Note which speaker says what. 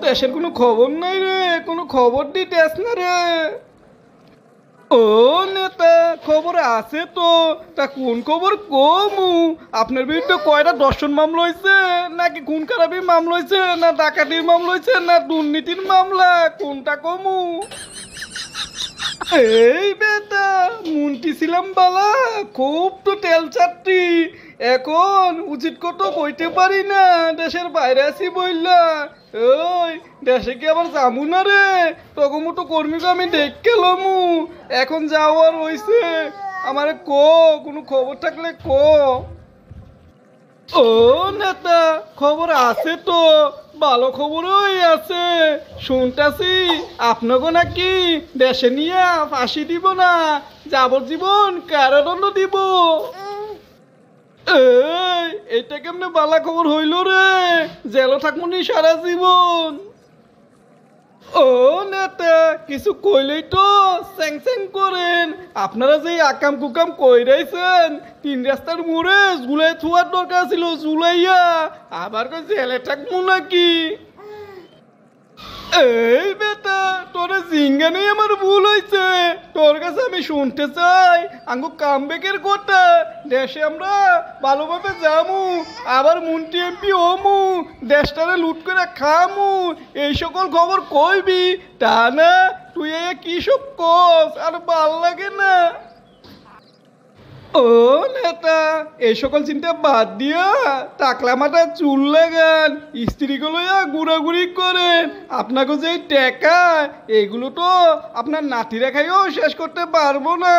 Speaker 1: দেশের কোনো খবর নাই রে, কোনো খবর দিতেস না রে। ও নেতা, খবর আছে তো, তা কোন খবর কমু? আপনার বিরুদ্ধে কয়টা দর্শন মামলা হয়েছে, নাকি খুন খারাপির মামলা হয়েছে, না ডাকাতির মামলা হয়েছে, না দুর্নীতির মামলা, কোনটা কমু? এই বেটা, মুন্টি ছিলাম বালা, খুব তো তেল চাট্টি। এখন উচিত কত কইতে পারি না, দেশের বাইরে আছি বইলা। ওই দেশে কি আবার যামু না রে? তখন মতো কর্মীকে আমি দেখে লমু। এখন যাওয়ার হইছে, আমারে কোনো খবর থাকলে ও নেতা, খবর আছে তো, ভালো খবরই আছে। শুনতাছি আপনাকে নাকি দেশে নিয়ে ফাঁসি দিব না, যাবজ্জীবন কারাদণ্ড দিব। এই, এটা কেমনে বালা খবর হইল রে? জেলও থাকবো নি সারা জীবন। ও নেতা, কিছু কইলেই তো স্যাং স্যাং করেন। আপনারা যে আকাম কুকাম কইরাইছেন, তিন রাস্তার মোড়ে জুলাই থুয়ার দরকার ছিল, জুলাইয়া আবার কই জেলে থাকবো নাকি? এই বেটা, তোরে জিঙ্গানেই আমার ভুল হয়েছে। তোর কাছে আমি শুনতে চাই আঙ্গু কামব্যাকের কথা। দেশে আমরা ভালোভাবে যামু, আবার মন্ত্রী এমপি হমু, দেশটারে লুট করে খামু, এই সকল খবর কইবি। তা না, তুই কি সব কস, আর ভাল লাগে না। ও নেতা, এই সকল চিন্তা বাদ দিয়া টাকলা মাথা চুল লাগান, স্ত্রীগুলো ঘুরাঘুরি করেন। আপনাকে যে টেকা, এগুলো তো আপনার নাতি রেখাইও শেষ করতে পারবো না।